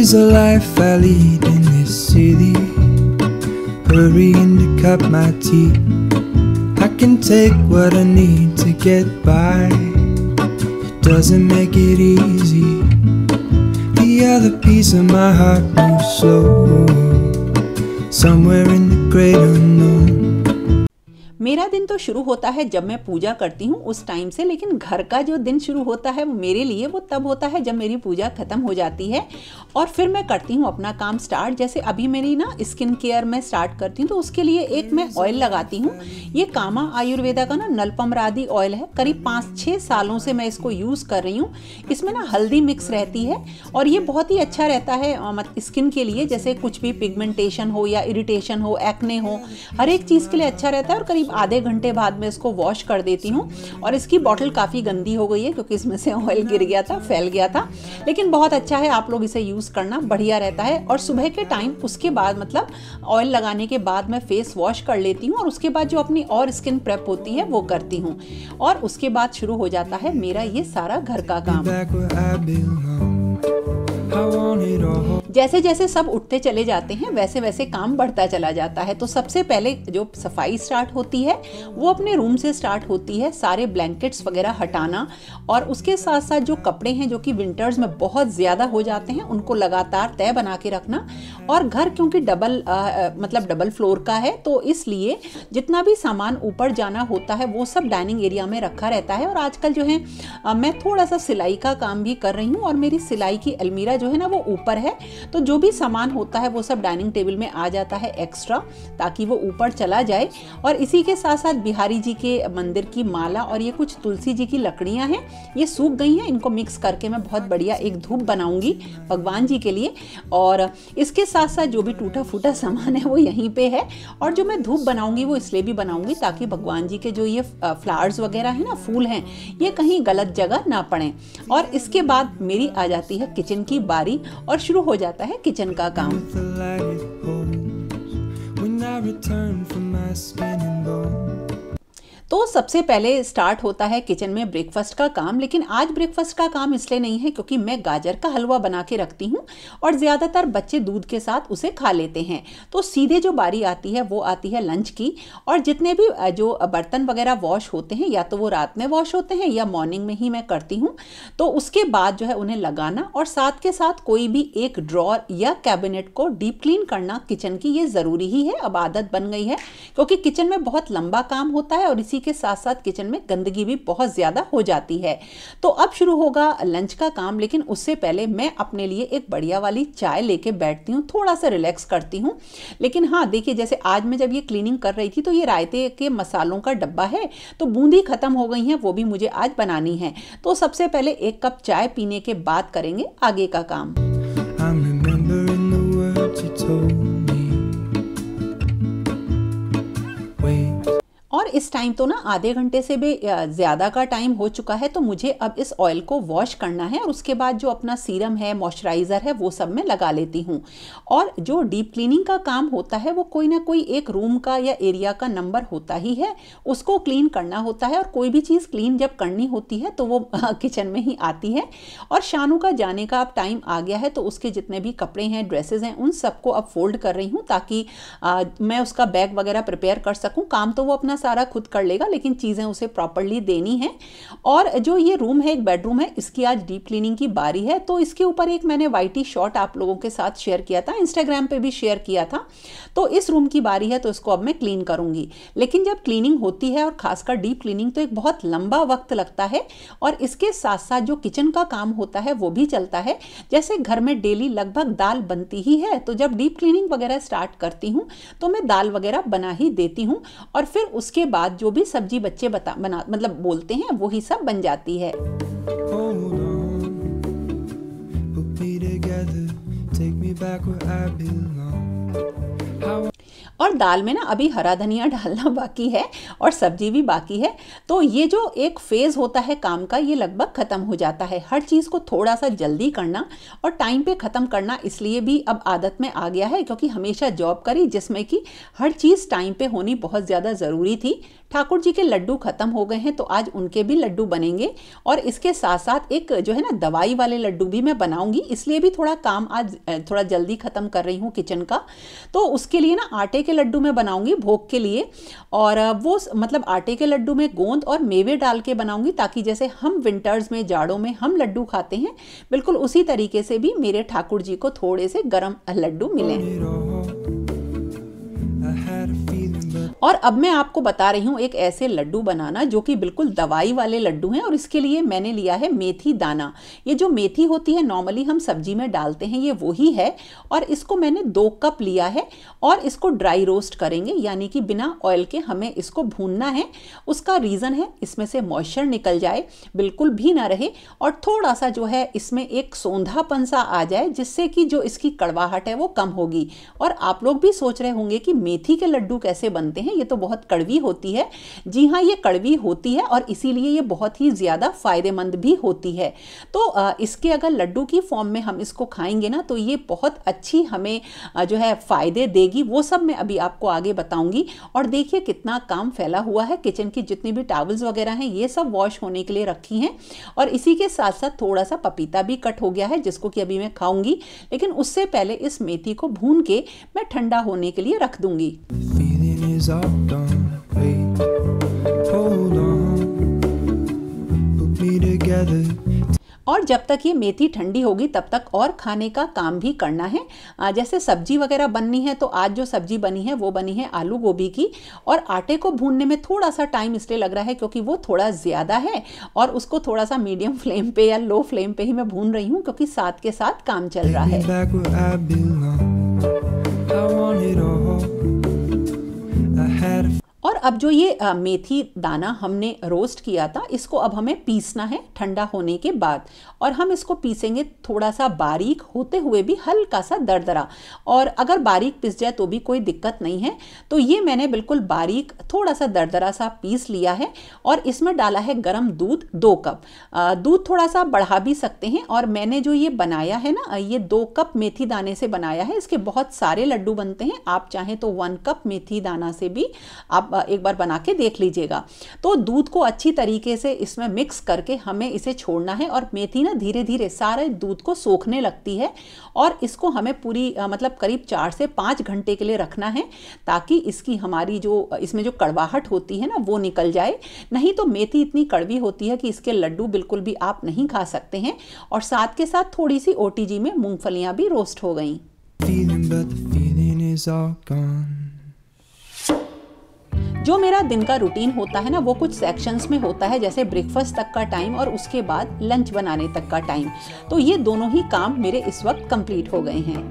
is the life I lead in this city, hurrying to cut my teeth. I can take what I need to get by, it doesn't make it easy. The other piece of my heart moves slow, somewhere in the great unknown. मेरा दिन तो शुरू होता है जब मैं पूजा करती हूँ उस टाइम से, लेकिन घर का जो दिन शुरू होता है वो मेरे लिए वो तब होता है जब मेरी पूजा खत्म हो जाती है और फिर मैं करती हूँ अपना काम स्टार्ट। जैसे अभी मेरी ना स्किन केयर में स्टार्ट करती हूँ तो उसके लिए एक मैं ऑयल लगाती हूँ। ये कामा आयुर्वेदा का ना नलपमरादी ऑयल है, करीब 5-6 सालों से मैं इसको यूज़ कर रही हूँ। इसमें ना हल्दी मिक्स रहती है और ये बहुत ही अच्छा रहता है स्किन के लिए। जैसे कुछ भी पिगमेंटेशन हो या इरिटेशन हो, एक्ने हो, हर एक चीज़ के लिए अच्छा रहता है। और करीब आधे घंटे बाद में इसको वॉश कर देती हूँ। और इसकी बॉटल काफ़ी गंदी हो गई है क्योंकि इसमें से ऑयल गिर गया था, फैल गया था, लेकिन बहुत अच्छा है, आप लोग इसे यूज़ करना, बढ़िया रहता है। और सुबह के टाइम उसके बाद मतलब ऑयल लगाने के बाद मैं फेस वॉश कर लेती हूँ और उसके बाद जो अपनी और स्किन प्रेप होती है वो करती हूँ और उसके बाद शुरू हो जाता है मेरा ये सारा घर का काम। जैसे जैसे सब उठते चले जाते हैं वैसे वैसे काम बढ़ता चला जाता है। तो सबसे पहले जो सफाई स्टार्ट होती है वो अपने रूम से स्टार्ट होती है, सारे ब्लैंकेट्स वगैरह हटाना और उसके साथ साथ जो कपड़े हैं जो कि विंटर्स में बहुत ज़्यादा हो जाते हैं उनको लगातार तय बना के रखना। और घर क्योंकि डबल फ्लोर का है तो इसलिए जितना भी सामान ऊपर जाना होता है वो सब डाइनिंग एरिया में रखा रहता है। और आजकल जो है मैं थोड़ा सा सिलाई का काम भी कर रही हूँ और मेरी सिलाई की अलमीरा जो है ना वो ऊपर है, तो जो भी सामान होता है वो सब डाइनिंग टेबल में आ जाता है एक्स्ट्रा, ताकि वो ऊपर चला जाए। और इसी के साथ साथ बिहारी जी के मंदिर की माला और ये कुछ तुलसी जी की लकड़ियां हैं, ये सूख गई हैं, इनको मिक्स करके मैं बहुत बढ़िया एक धूप बनाऊंगी भगवान जी के लिए। और इसके साथ साथ जो भी टूटा फूटा सामान है वो यहीं पे है। और जो मैं धूप बनाऊंगी वो इसलिए भी बनाऊंगी ताकि भगवान जी के जो ये फ्लावर्स वगैरह है ना, फूल हैं, ये कहीं गलत जगह ना पड़े। और इसके बाद मेरी आ जाती है किचन की बारी और शुरू हो जाता है किचन का काम। तो सबसे पहले स्टार्ट होता है किचन में ब्रेकफास्ट का काम। लेकिन आज ब्रेकफास्ट का काम इसलिए नहीं है क्योंकि मैं गाजर का हलवा बना के रखती हूँ और ज़्यादातर बच्चे दूध के साथ उसे खा लेते हैं। तो सीधे जो बारी आती है वो आती है लंच की। और जितने भी जो बर्तन वगैरह वॉश होते हैं या तो वो रात में वॉश होते हैं या मॉर्निंग में ही मैं करती हूँ, तो उसके बाद जो है उन्हें लगाना और साथ के साथ कोई भी एक ड्रॉर या कैबिनेट को डीप क्लीन करना किचन की, ये ज़रूरी ही है, अब आदत बन गई है क्योंकि किचन में बहुत लंबा काम होता है और इसी के साथ साथ किचन में गंदगी भी बहुत ज्यादा हो जाती है। तो अब शुरू होगा लंच का काम, लेकिन उससे पहले मैं अपने लिए एक बढ़िया वाली चाय लेके बैठती हूँ, थोड़ा सा रिलैक्स करती हूँ। लेकिन हाँ देखिए, जैसे आज मैं जब ये क्लीनिंग कर रही थी तो ये रायते के मसालों का डब्बा है, तो बूंदी खत्म हो गई है, वो भी मुझे आज बनानी है। तो सबसे पहले एक कप चाय पीने के बाद करेंगे आगे का काम। और इस टाइम तो ना आधे घंटे से भी ज़्यादा का टाइम हो चुका है, तो मुझे अब इस ऑयल को वॉश करना है और उसके बाद जो अपना सीरम है, मॉइस्चराइज़र है, वो सब मैं लगा लेती हूँ। और जो डीप क्लीनिंग का काम होता है वो कोई ना कोई एक रूम का या एरिया का नंबर होता ही है, उसको क्लीन करना होता है। और कोई भी चीज़ क्लीन जब करनी होती है तो वो किचन में ही आती है। और शानू का जाने का अब टाइम आ गया है, तो उसके जितने भी कपड़े हैं, ड्रेसेस हैं, उन सबको अब फोल्ड कर रही हूँ ताकि मैं उसका बैग वगैरह प्रिपेयर कर सकूँ। काम तो वो अपना सारा खुद कर लेगा, लेकिन चीज़ें उसे प्रॉपरली देनी है। और जो ये रूम है, एक बेडरूम है, इसकी आज डीप क्लीनिंग की बारी है। तो इसके ऊपर एक मैंने वाइटी शॉट आप लोगों के साथ शेयर किया था, इंस्टाग्राम पे भी शेयर किया था। तो इस रूम की बारी है, तो इसको अब मैं क्लीन करूंगी। लेकिन जब क्लीनिंग होती है और खासकर डीप क्लीनिंग, तो एक बहुत लंबा वक्त लगता है और इसके साथ साथ जो किचन का काम होता है वो भी चलता है। जैसे घर में डेली लगभग दाल बनती ही है, तो जब डीप क्लीनिंग वगैरह स्टार्ट करती हूँ तो मैं दाल वगैरह बना ही देती हूँ और फिर उसके बाद जो भी सब्जी बच्चे बोलते हैं वही सब बन जाती है। और दाल में ना अभी हरा धनिया डालना बाकी है और सब्जी भी बाकी है। तो ये जो एक फेज होता है काम का, ये लगभग खत्म हो जाता है। हर चीज़ को थोड़ा सा जल्दी करना और टाइम पे ख़त्म करना इसलिए भी अब आदत में आ गया है क्योंकि हमेशा जॉब करी जिसमें कि हर चीज़ टाइम पे होनी बहुत ज़्यादा ज़रूरी थी। ठाकुर जी के लड्डू ख़त्म हो गए हैं तो आज उनके भी लड्डू बनेंगे। और इसके साथ साथ एक जो है ना दवाई वाले लड्डू भी मैं बनाऊंगी, इसलिए भी थोड़ा काम आज थोड़ा जल्दी ख़त्म कर रही हूँ किचन का। तो उसके लिए ना आटे के लड्डू मैं बनाऊंगी भोग के लिए, और वो मतलब आटे के लड्डू में गोंद और मेवे डाल के बनाऊंगी, ताकि जैसे हम विंटर्स में जाड़ों में हम लड्डू खाते हैं बिल्कुल उसी तरीके से भी मेरे ठाकुर जी को थोड़े से गर्म लड्डू मिलें। और अब मैं आपको बता रही हूँ एक ऐसे लड्डू बनाना जो कि बिल्कुल दवाई वाले लड्डू हैं। और इसके लिए मैंने लिया है मेथी दाना। ये जो मेथी होती है नॉर्मली हम सब्जी में डालते हैं, ये वही है। और इसको मैंने 2 कप लिया है और इसको ड्राई रोस्ट करेंगे, यानी कि बिना ऑयल के हमें इसको भूनना है। उसका रीज़न है इसमें से मॉइस्चर निकल जाए, बिल्कुल भी ना रहे, और थोड़ा सा जो है इसमें एक सौंधापन सा आ जाए, जिससे कि जो इसकी कड़वाहट है वो कम होगी। और आप लोग भी सोच रहे होंगे कि मेथी के लड्डू कैसे बनते हैं, ये तो बहुत कड़वी होती है। जी हाँ, ये कड़वी होती है और इसीलिए ये बहुत ही ज़्यादा फायदेमंद भी होती है। तो इसके अगर लड्डू की फॉर्म में हम इसको खाएंगे ना तो ये बहुत अच्छी हमें जो है फ़ायदे देगी। वो सब मैं अभी आपको आगे बताऊंगी। और देखिए कितना काम फैला हुआ है, किचन की जितनी भी टॉवल्स वगैरह हैं ये सब वॉश होने के लिए रखी हैं। और इसी के साथ साथ थोड़ा सा पपीता भी कट हो गया है, जिसको कि अभी मैं खाऊंगी, लेकिन उससे पहले इस मेथी को भून के मैं ठंडा होने के लिए रख दूंगी। Is all done. Wait, hold on, put me together. और जब तक ये मेथी ठंडी होगी तब तक और खाने का काम भी करना है। जैसे सब्जी वगैरह बननी है, तो आज जो सब्जी बनी है वो बनी है आलू गोभी की। और आटे को भूनने में थोड़ा सा टाइम इसलिए लग रहा है क्योंकि वो थोड़ा ज़्यादा है, और उसको थोड़ा सा मीडियम फ्लेम पे या लो फ्लेम पे ही मैं भून रही हूँ, क्योंकि साथ के साथ काम चल रहा है। और अब जो ये मेथी दाना हमने रोस्ट किया था, इसको अब हमें पीसना है ठंडा होने के बाद। और हम इसको पीसेंगे थोड़ा सा बारीक होते हुए भी हल्का सा दरदरा। और अगर बारीक पिस जाए तो भी कोई दिक्कत नहीं है। तो ये मैंने बिल्कुल बारीक थोड़ा सा दरदरा सा पीस लिया है। और इसमें डाला है गरम दूध 2 कप। दूध थोड़ा सा बढ़ा भी सकते हैं। और मैंने जो ये बनाया है ना, ये 2 कप मेथी दाने से बनाया है। इसके बहुत सारे लड्डू बनते हैं, आप चाहें तो 1 कप मेथी दाना से भी आप एक बार बना के देख लीजिएगा। तो दूध को अच्छी तरीके से इसमें मिक्स करके हमें इसे छोड़ना है। और मेथी ना धीरे धीरे सारे दूध को सोखने लगती है, और इसको हमें पूरी मतलब करीब 4 से 5 घंटे के लिए रखना है, ताकि इसकी हमारी जो इसमें जो कड़वाहट होती है ना वो निकल जाए। नहीं तो मेथी इतनी कड़वी होती है कि इसके लड्डू बिल्कुल भी आप नहीं खा सकते हैं। और साथ के साथ थोड़ी सी OTG में मूंगफलियां भी रोस्ट हो गई। जो मेरा दिन का रूटीन होता है ना, वो कुछ सेक्शंस में होता है, जैसे ब्रेकफास्ट तक का टाइम और उसके बाद लंच बनाने तक का टाइम। तो ये दोनों ही काम मेरे इस वक्त कंप्लीट हो गए हैं।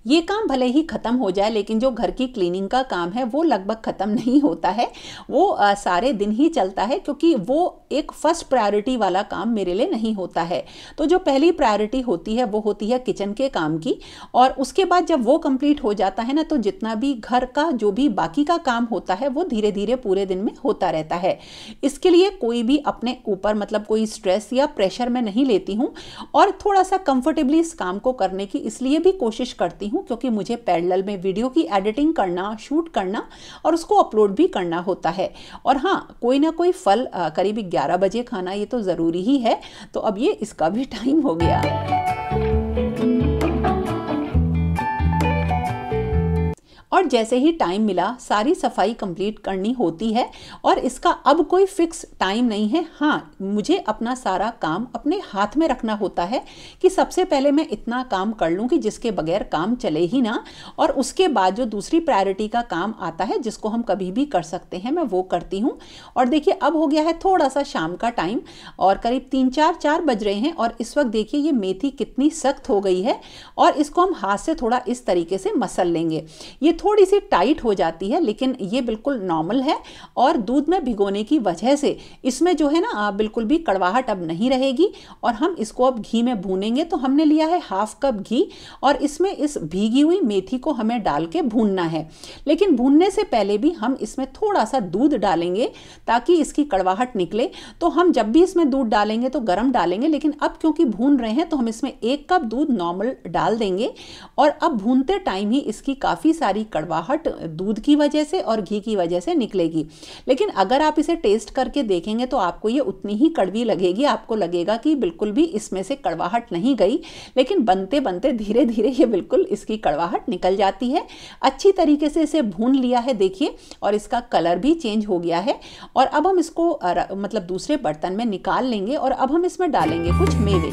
ये काम भले ही ख़त्म हो जाए, लेकिन जो घर की क्लीनिंग का काम है वो लगभग ख़त्म नहीं होता है। वो सारे दिन ही चलता है, क्योंकि वो एक फर्स्ट प्रायोरिटी वाला काम मेरे लिए नहीं होता है। तो जो पहली प्रायोरिटी होती है वो होती है किचन के काम की। और उसके बाद जब वो कंप्लीट हो जाता है ना, तो जितना भी घर का जो भी बाकी का काम होता है वो धीरे धीरे पूरे दिन में होता रहता है। इसके लिए कोई भी अपने ऊपर मतलब कोई स्ट्रेस या प्रेशर मैं नहीं लेती हूँ। और थोड़ा सा कंफर्टेबली इस काम को करने की इसलिए भी कोशिश करती हूँ क्योंकि मुझे पैरेलल में वीडियो की एडिटिंग करना, शूट करना और उसको अपलोड भी करना होता है। और हाँ, कोई ना कोई फल करीब 11 बजे खाना ये तो ज़रूरी ही है। तो अब ये इसका भी टाइम हो गया। और जैसे ही टाइम मिला सारी सफाई कंप्लीट करनी होती है। और इसका अब कोई फिक्स टाइम नहीं है। हाँ, मुझे अपना सारा काम अपने हाथ में रखना होता है कि सबसे पहले मैं इतना काम कर लूँ कि जिसके बगैर काम चले ही ना। और उसके बाद जो दूसरी प्रायोरिटी का काम आता है जिसको हम कभी भी कर सकते हैं, मैं वो करती हूँ। और देखिए अब हो गया है थोड़ा सा शाम का टाइम और करीब 3-4 बज रहे हैं। और इस वक्त देखिए ये मेथी कितनी सख्त हो गई है। और इसको हम हाथ से थोड़ा इस तरीके से मसल लेंगे। ये थोड़ी सी टाइट हो जाती है, लेकिन ये बिल्कुल नॉर्मल है। और दूध में भिगोने की वजह से इसमें जो है ना बिल्कुल भी कड़वाहट अब नहीं रहेगी। और हम इसको अब घी में भूनेंगे। तो हमने लिया है 1/2 कप घी और इसमें इस भीगी हुई मेथी को हमें डाल के भूनना है। लेकिन भूनने से पहले भी हम इसमें थोड़ा सा दूध डालेंगे ताकि इसकी कड़वाहट निकले। तो हम जब भी इसमें दूध डालेंगे तो गर्म डालेंगे, लेकिन अब क्योंकि भून रहे हैं तो हम इसमें 1 कप दूध नॉर्मल डाल देंगे। और अब भूनते टाइम ही इसकी काफ़ी सारी कड़वाहट दूध की वजह से और घी की वजह से निकलेगी। लेकिन अगर आप इसे टेस्ट करके देखेंगे तो आपको ये उतनी ही कड़वी लगेगी। आपको लगेगा कि बिल्कुल भी इसमें से कड़वाहट नहीं गई, लेकिन बनते बनते धीरे धीरे ये बिल्कुल इसकी कड़वाहट निकल जाती है। अच्छी तरीके से इसे भून लिया है देखिए, और इसका कलर भी चेंज हो गया है। और अब हम इसको मतलब दूसरे बर्तन में निकाल लेंगे और अब हम इसमें डालेंगे कुछ मेवे।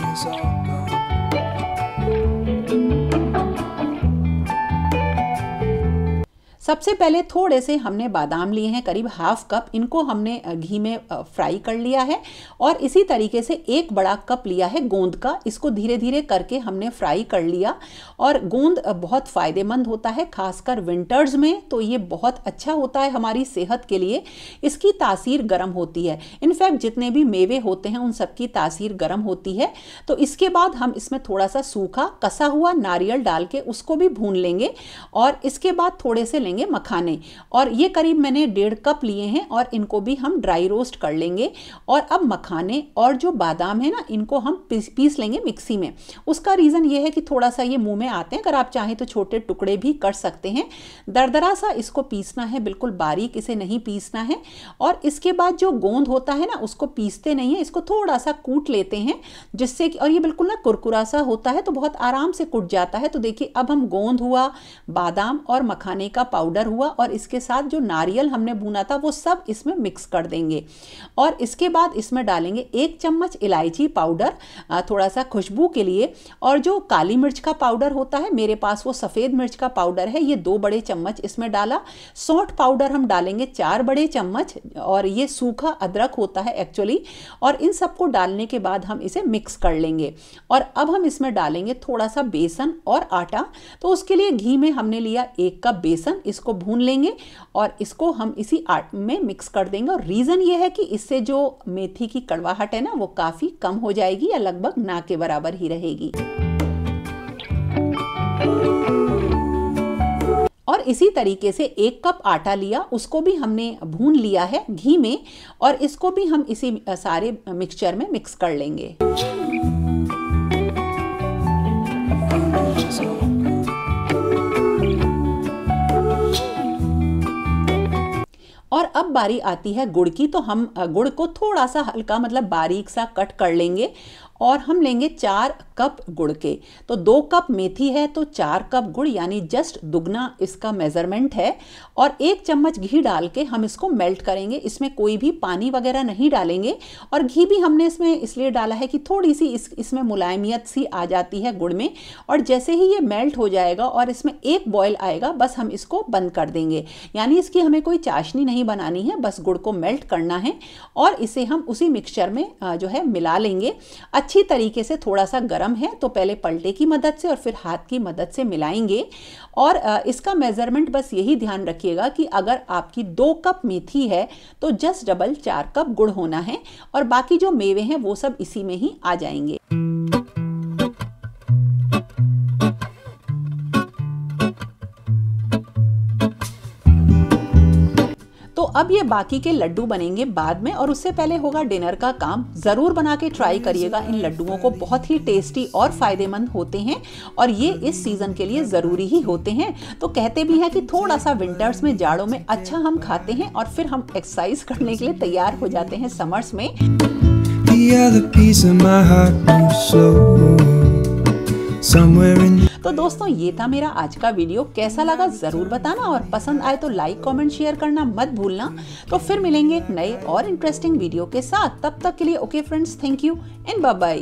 सबसे पहले थोड़े से हमने बादाम लिए हैं, करीब 1/2 कप। इनको हमने घी में फ्राई कर लिया है। और इसी तरीके से 1 बड़ा कप लिया है गोंद का। इसको धीरे धीरे करके हमने फ्राई कर लिया। और गोंद बहुत फ़ायदेमंद होता है, खासकर विंटर्स में तो ये बहुत अच्छा होता है हमारी सेहत के लिए। इसकी तासीर गर्म होती है। इनफैक्ट जितने भी मेवे होते हैं उन सबकी तासीर गर्म होती है। तो इसके बाद हम इसमें थोड़ा सा सूखा कसा हुआ नारियल डाल के उसको भी भून लेंगे। और इसके बाद थोड़े से लेंगे मखाने, और ये करीब मैंने 1.5 कप लिए हैं और इनको भी हम ड्राई रोस्ट कर लेंगे। और अब मखाने और जो बादाम है ना, इनको हम पीस लेंगे मिक्सी में। उसका रीज़न ये है कि थोड़ा सा ये मुंह में आते हैं, अगर आप चाहें तो छोटे टुकड़े भी कर सकते हैं। दरदरा सा इसको पीसना है, बिल्कुल बारीक इसे नहीं पीसना है। और इसके बाद जो गोंद होता है ना, उसको पीसते नहीं है, इसको थोड़ा सा कूट लेते हैं जिससे कि, और ये बिल्कुल ना कुरकुरा सा होता है तो बहुत आराम से कुट जाता है। तो देखिए अब हम गोंद हुआ, बादाम और मखाने का पाउडर हुआ और इसके साथ जो नारियल हमने भुना था वो सब इसमें मिक्स कर देंगे। और इसके बाद इसमें डालेंगे 1 चम्मच इलायची पाउडर, थोड़ा सा खुशबू के लिए। और जो काली मिर्च का पाउडर होता है, मेरे पास वो सफ़ेद मिर्च का पाउडर है, ये 2 बड़े चम्मच इसमें डाला। सौंठ पाउडर हम डालेंगे 4 बड़े चम्मच, और ये सूखा अदरक होता है एक्चुअली। और इन सबको डालने के बाद हम इसे मिक्स कर लेंगे। और अब हम इसमें डालेंगे थोड़ा सा बेसन और आटा। तो उसके लिए घी में हमने लिया 1 कप बेसन, इसको भून लेंगे और इसको हम इसी आटे में मिक्स कर देंगे। और रीज़न ये है कि इससे जो मेथी की कड़वाहट है ना, वो काफ़ी कम हो जाएगी या लगभग ना के बराबर ही रहेगी। और इसी तरीके से 1 कप आटा लिया, उसको भी हमने भून लिया है घी में, और इसको भी हम इसी सारे मिक्सचर में मिक्स कर लेंगे। और अब बारी आती है गुड़ की। तो हम गुड़ को थोड़ा सा हल्का मतलब बारीक सा कट कर लेंगे। और हम लेंगे 4 कप गुड़ के। तो 2 कप मेथी है तो 4 कप गुड़, यानी जस्ट दुगना इसका मेज़रमेंट है। और 1 चम्मच घी डाल के हम इसको मेल्ट करेंगे। इसमें कोई भी पानी वगैरह नहीं डालेंगे। और घी भी हमने इसमें इसलिए डाला है कि थोड़ी सी इसमें मुलायमियत सी आ जाती है गुड़ में। और जैसे ही ये मेल्ट हो जाएगा और इसमें एक बॉयल आएगा, बस हम इसको बंद कर देंगे। यानी इसकी हमें कोई चाशनी नहीं बनानी है, बस गुड़ को मेल्ट करना है। और इसे हम उसी मिक्सचर में जो है मिला लेंगे अच्छी तरीके से। थोड़ा सा गर्म है तो पहले पलटे की मदद से और फिर हाथ की मदद से मिलाएंगे। और इसका मेजरमेंट बस यही ध्यान रखिएगा कि अगर आपकी 2 कप मेथी है तो जस्ट डबल 4 कप गुड़ होना है। और बाकी जो मेवे हैं वो सब इसी में ही आ जाएंगे। तो अब ये बाकी के लड्डू बनेंगे बाद में, और उससे पहले होगा डिनर का काम। ज़रूर बना के ट्राई करिएगा इन लड्डुओं को, बहुत ही टेस्टी और फ़ायदेमंद होते हैं। और ये इस सीज़न के लिए ज़रूरी ही होते हैं। तो कहते भी हैं कि थोड़ा सा विंटर्स में, जाड़ों में अच्छा हम खाते हैं और फिर हम एक्सरसाइज करने के लिए तैयार हो जाते हैं समर्स में। तो दोस्तों ये था मेरा आज का वीडियो। कैसा लगा ज़रूर बताना, और पसंद आए तो लाइक कमेंट शेयर करना मत भूलना। तो फिर मिलेंगे एक नए और इंटरेस्टिंग वीडियो के साथ। तब तक के लिए okay friends, thank you and bye bye.